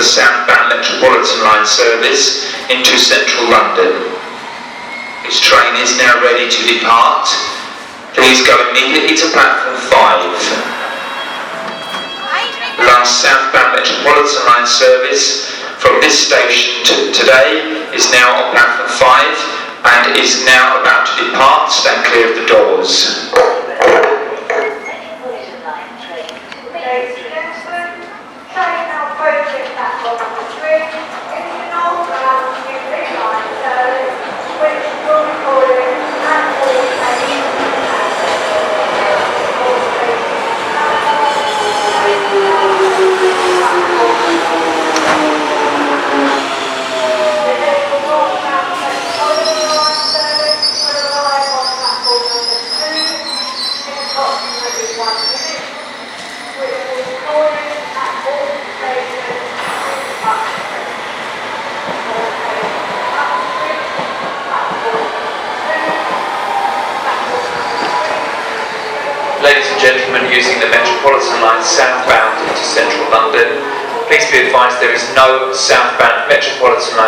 the southbound Metropolitan line service into central London. This train is now ready to depart. Please go immediately to platform 5. The last southbound Metropolitan line service from this station today is now on platform 5 and is now about to depart. Stand clear of the doors. Ladies and gentlemen, train now approaching platform 3 into the northbound Wembley Park service, which will be calling at all stations. Ladies and gentlemen using the Metropolitan line southbound into central London, please be advised there is no southbound Metropolitan line